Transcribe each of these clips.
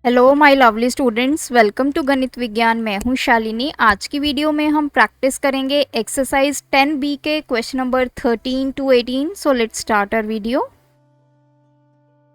Hello my lovely students, welcome to Ganit Vigyan. मैं हूं शालिनी। आज की वीडियो में हम प्रैक्टिस करेंगे एक्सरसाइज 10B के question number 13 to 18। So let's start our video.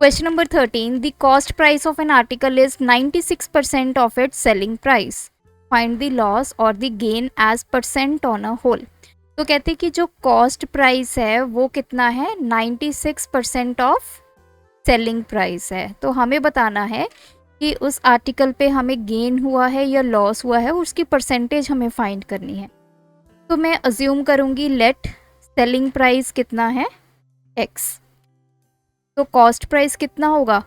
Question number 13, the cost price of an article is 96% of its selling price. Find the loss और the gain as percent on a whole. तो कहते हैं कि जो cost price है वो कितना है, 96% ऑफ सेलिंग प्राइस है। तो हमें बताना है कि उस आर्टिकल पे हमें गेन हुआ है या लॉस हुआ है, उसकी परसेंटेज हमें फाइंड करनी है। तो मैं अज्यूम करूंगी लेट सेलिंग प्राइस कितना है, x। तो कॉस्ट प्राइस कितना होगा,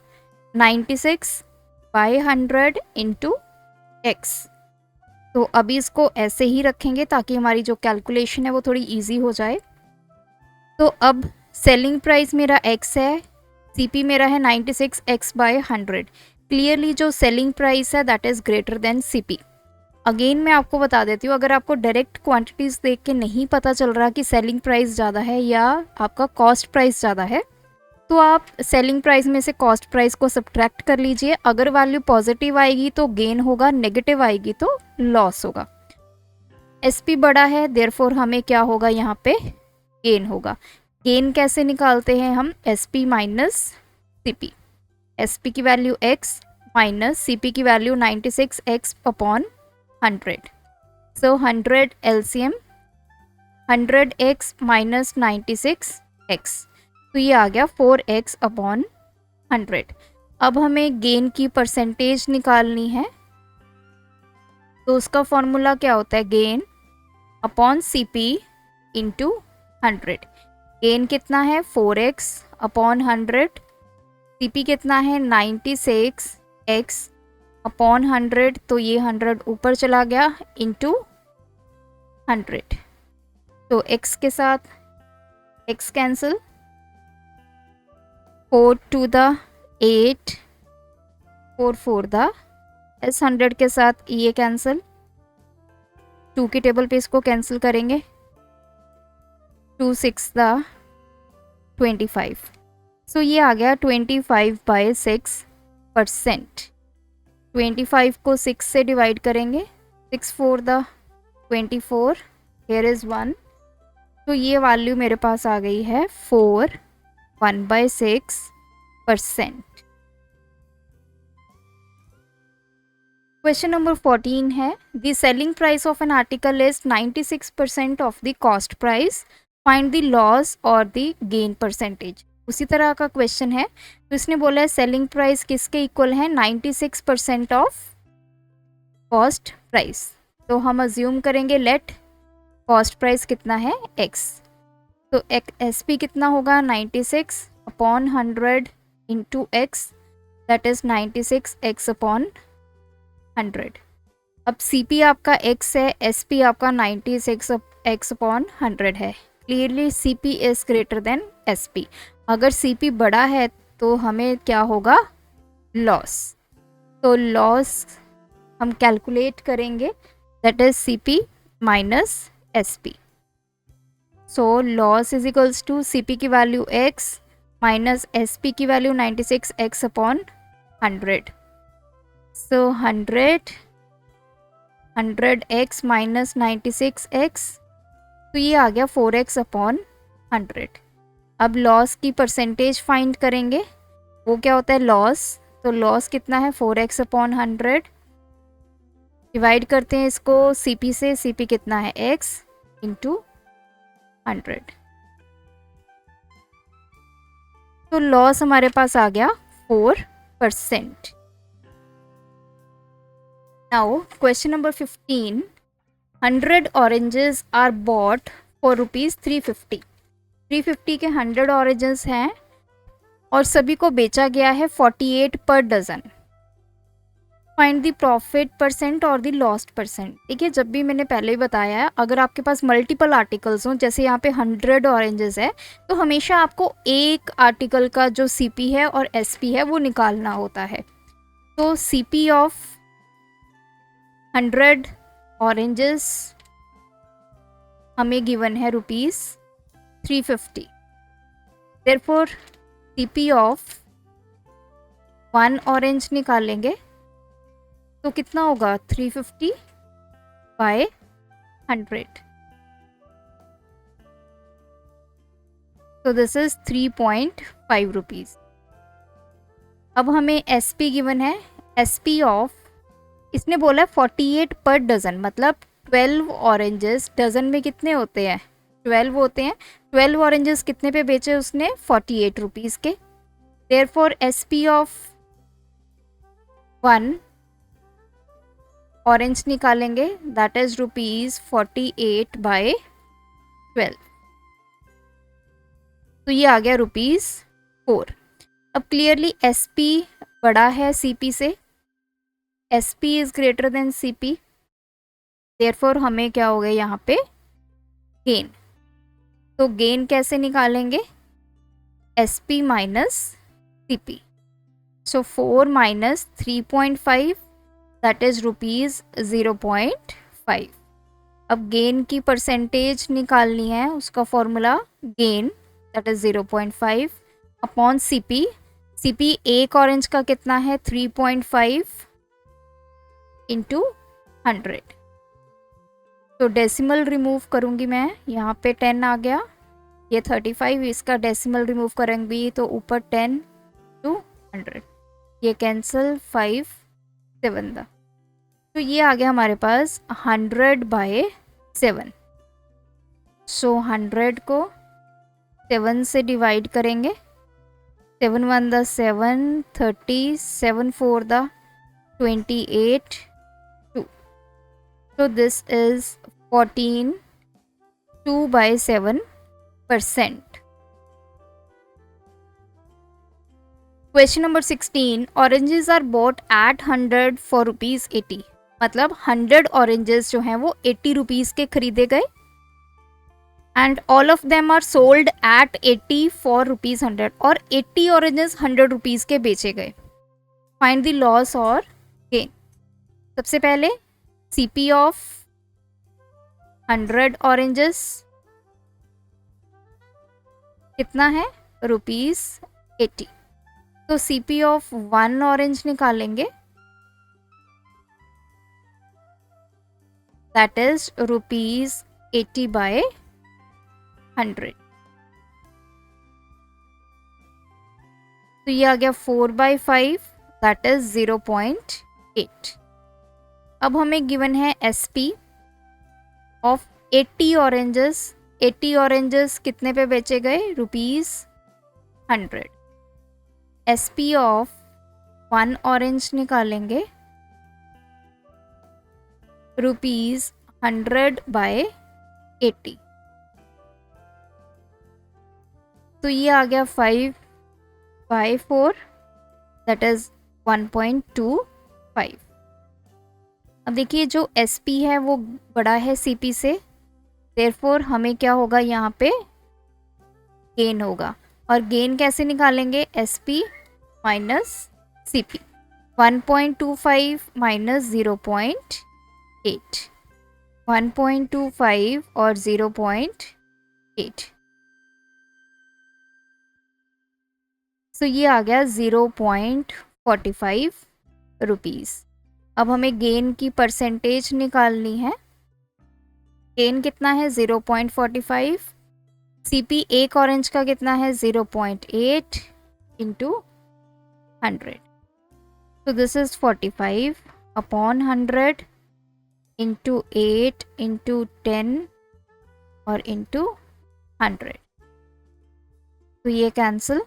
96/100 इंटू x। तो अभी इसको ऐसे ही रखेंगे ताकि हमारी जो कैलकुलेशन है वो थोड़ी इजी हो जाए। तो अब सेलिंग प्राइस मेरा x है, CP मेरा है 96x/100। क्लियरली जो सेलिंग प्राइस है that is greater than CP। Again मैं आपको बता देती हूँ, अगर आपको डायरेक्ट क्वांटिटीज देख के नहीं पता चल रहा कि सेलिंग प्राइस ज़्यादा है या आपका कॉस्ट प्राइस ज़्यादा है, तो आप सेलिंग प्राइस में से कॉस्ट प्राइस को सब्ट्रैक्ट कर लीजिए। अगर वैल्यू पॉजिटिव आएगी तो गेन होगा, नेगेटिव आएगी तो लॉस होगा। SP बड़ा है, देयरफॉर हमें क्या होगा, यहाँ पे गेन होगा। गेन कैसे निकालते हैं हम, SP माइनस CP। SP की वैल्यू x माइनस CP की वैल्यू 96x/100। सो 100 LCM 100x माइनस 96x, तो ये आ गया 4x/100। अब हमें गेन की परसेंटेज निकालनी है। तो उसका फॉर्मूला क्या होता है, gain upon CP into 100। Gain कितना है, 4x/100। CP कितना है, 96x/100। तो ये 100 ऊपर चला गया इंटू 100। तो x के साथ x cancel, 4 to the 8, 4 4 the s, 100 के साथ ये कैंसिल, 2 की टेबल पे इसको कैंसिल करेंगे, 2 6 the 25। सो ये आ गया 25/6%। 25 को 6 से डिवाइड करेंगे, 6 4 the 24, here is 1। तो ये वैल्यू मेरे पास आ गई है 4 1/6%। क्वेश्चन नंबर 14 है, the selling price of an article is 96% of the cost price. Find the loss और द गेन परसेंटेज। उसी तरह का क्वेश्चन है। तो इसने बोला है सेलिंग प्राइस किसके इक्वल है, 96% ऑफ कॉस्ट प्राइस। तो हम अज्यूम करेंगे लेट कॉस्ट प्राइस कितना है, x। तो SP कितना होगा, 96/100 into x, that is 96x/100। अब CP आपका x है, SP आपका 96x/100 है। Clearly CP is greater than SP। अगर CP बड़ा है तो हमें क्या होगा, लॉस। तो लॉस हम कैलकुलेट करेंगे, that is CP minus SP। So loss is equals to CP की वैल्यू x माइनस SP की value 96x/100। So 100x minus 96x, तो ये आ गया 4x/100। अब लॉस की परसेंटेज फाइंड करेंगे, वो क्या होता है लॉस। तो लॉस कितना है, 4x/100। डिवाइड करते हैं इसको CP से, CP कितना है, x इंटू 100। तो लॉस हमारे पास आ गया 4%। Now question number 15, 100 oranges are bought for ₹350। 350 के 100 ऑरेंजेस हैं और सभी को बेचा गया है 48 पर dozen. Find the profit percent और द लॉस्ट परसेंट। देखिए, जब भी मैंने पहले ही बताया है, अगर आपके पास मल्टीपल आर्टिकल्स हों, जैसे यहाँ पे 100 ऑरेंजेस है, तो हमेशा आपको एक आर्टिकल का जो CP है और SP है वो निकालना होता है। तो CP ऑफ 100 ऑरेंजेस हमें गिवन है ₹350। देयरफॉर CP ऑफ 1 ऑरेंज निकालेंगे, तो कितना होगा 350 बाय 100, तो दिस इज 3.5 रुपीज़। अब हमें SP गिवन है, SP ऑफ, इसने बोला 48 पर डज़न, मतलब 12 ऑरेंजेस, डज़न में कितने होते हैं 12 होते हैं, 12 ऑरेंजेस कितने पे बेचे उसने 48 रुपीज़ के। देयरफॉर SP ऑफ 1 ऑरेंज निकालेंगे, दैट इज ₹48 बाय 12, तो ये आ गया ₹4। अब क्लियरली SP बड़ा है CP से, SP is greater than CP, therefore हमें क्या हो गया यहाँ पे गेन। तो गेन कैसे निकालेंगे, SP minus CP, so 4 minus 3.5 that is ₹0.5। अब गेन की परसेंटेज निकालनी है, उसका formula gain that is 0.5 upon CP। CP एक ऑरेंज का कितना है 3.5 इंटू 100, तो डेसिमल रिमूव करूँगी मैं, यहाँ पे 10 आ गया, ये 35, इसका डेसिमल रिमूव करेंगे तो ऊपर 10 टू 100, ये कैंसिल 5 7 दा, तो ये आ गया हमारे पास 100 बाय 7। सो 100 को 7 से डिवाइड करेंगे, 7 1 दा 7, 30, 7 4 दा 28, 2, so this is 14 2 by 7%. Question number 16, oranges are bought at 100 for ₹80, मतलब 100 ऑरेंजेस जो हैं वो 80 रुपीज़ के खरीदे गए, and all of them are sold at 80 for ₹100, और 80 ऑरेंजेस 100 रुपीज़ के बेचे गए। फाइंड द लॉस और गेन। सबसे पहले CP ऑफ 100 ऑरेंजेस कितना है ₹80, तो CP ऑफ 1 ऑरेंज निकालेंगे, दैट इज ₹80 बाय 100, तो ये आ गया 4/5 दैट इज 0.8। अब हमें गिवन है SP ऑफ 80 ऑरेंजेस, 80 ऑरेंजेस कितने पे बेचे गए ₹100, SP ऑफ 1 ऑरेंज निकालेंगे, ₹100 बाय 80, तो ये आ गया 5/4 दैट इज 1.25। अब देखिए जो SP है वो बड़ा है CP से, देयरफॉर हमें क्या होगा यहाँ पे गेन होगा, और गेन कैसे निकालेंगे SP माइनस CP, 1.25 माइनस 0.8, 1.25 और 0.8, तो ये आ गया 0.45 रुपीज़। अब हमें गेन की परसेंटेज निकालनी है, गेन कितना है 0.45, CP एक ऑरेंज का कितना है 0.8 इंटू 100, तो this is 45 upon 100 into 8 into 10 और इंटू 100, तो ये कैंसिल,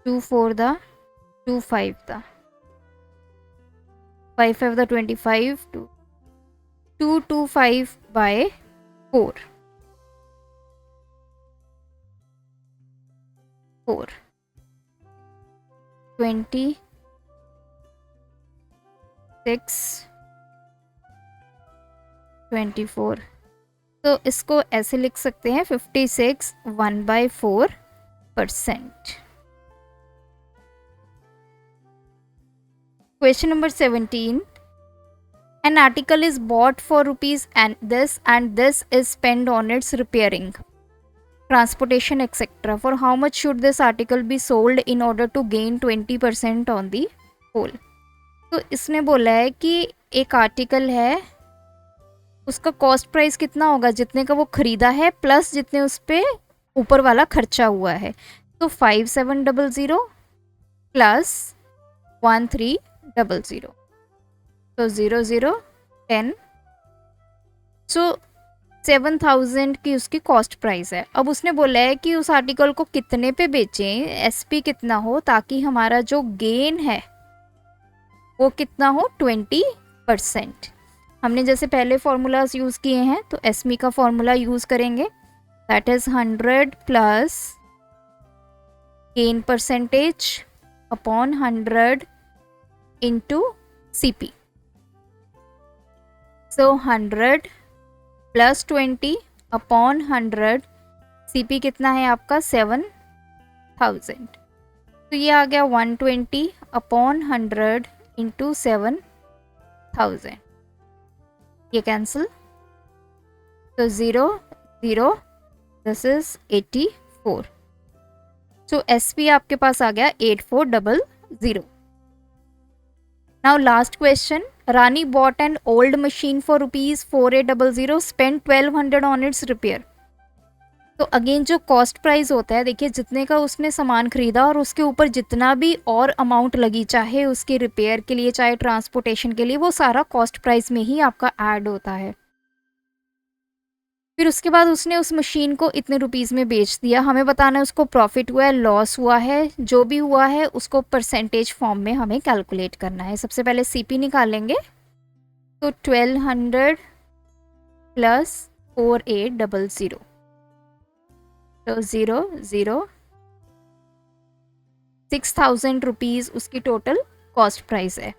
2 4 दा 2 5 दा 5 5 दा 25, 225 by 4, 26, सिक्स 24, तो इसको ऐसे लिख सकते हैं 56 1/4%। Question number 17. An article is bought for rupees and this is spent on its repairing, transportation, etc. For how much should this article be sold in order to gain 20% on the whole? तो इसने बोला है कि एक article है, उसका cost price कितना होगा, जितने का वो खरीदा है प्लस जितने उस पर ऊपर वाला खर्चा हुआ है। तो 5700 प्लस 1300, तो 0010, सो 7000 की उसकी कॉस्ट प्राइस है। अब उसने बोला है कि उस आर्टिकल को कितने पे बेचें, एसपी कितना हो, ताकि हमारा जो गेन है वो कितना हो, 20%। हमने जैसे पहले फॉर्मूलाज यूज़ किए हैं, तो एसमी का फॉर्मूला यूज़ करेंगे, that is 100 plus gain percentage upon 100 into CP। So 100 plus 20 upon 100, CP कितना है आपका 7000, तो ये आ गया 120 अपॉन 100 इंटू 7000, ये कैंसिल, तो 0 0, दिस इज 84। सो SP आपके पास आ गया 8400। Now last question, Rani bought an old machine for ₹4800, spent 1200 on its repair। तो अगेन जो कॉस्ट प्राइस होता है, देखिए जितने का उसने सामान खरीदा और उसके ऊपर जितना भी और अमाउंट लगी, चाहे उसके रिपेयर के लिए चाहे ट्रांसपोर्टेशन के लिए, वो सारा कॉस्ट प्राइस में ही आपका ऐड होता है। फिर उसके बाद उसने उस मशीन को इतने रुपीज़ में बेच दिया। हमें बताना है उसको प्रॉफिट हुआ है, लॉस हुआ है, जो भी हुआ है उसको परसेंटेज फॉर्म में हमें कैलकुलेट करना है। सबसे पहले CP निकालेंगे, तो 1200 प्लस 4800, तो 0 6000 रुपीज़ उसकी टोटल कॉस्ट प्राइस है।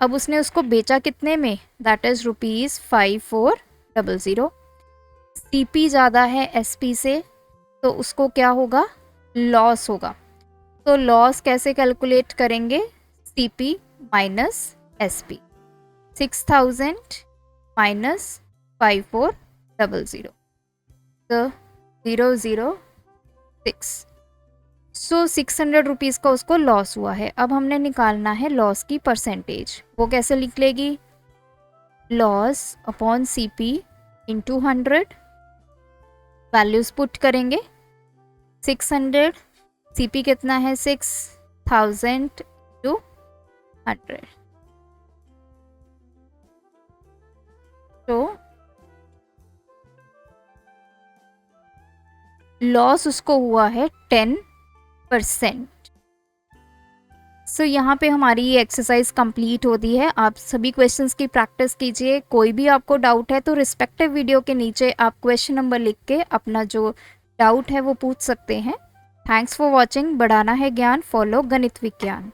अब उसने उसको बेचा कितने में, दैट इज़ ₹5400। CP ज़्यादा है SP से, तो उसको क्या होगा, लॉस होगा। तो लॉस कैसे कैलकुलेट करेंगे, CP माइनस SP, 6000 माइनस 5400, तो 006, सो 600 रुपीज़ का उसको लॉस हुआ है। अब हमने निकालना है लॉस की परसेंटेज, वो कैसे लिख लेगी, loss upon CP into 100, values put करेंगे, 600, CP कितना है 6000 टू 100, तो लॉस उसको हुआ है 10%। सो यहाँ पे हमारी ये एक्सरसाइज कंप्लीट होती है। आप सभी क्वेश्चंस की प्रैक्टिस कीजिए। कोई भी आपको डाउट है तो रिस्पेक्टिव वीडियो के नीचे आप क्वेश्चन नंबर लिख के अपना जो डाउट है वो पूछ सकते हैं। Thanks for watching. बढ़ाना है ज्ञान, फॉलो गणित विज्ञान।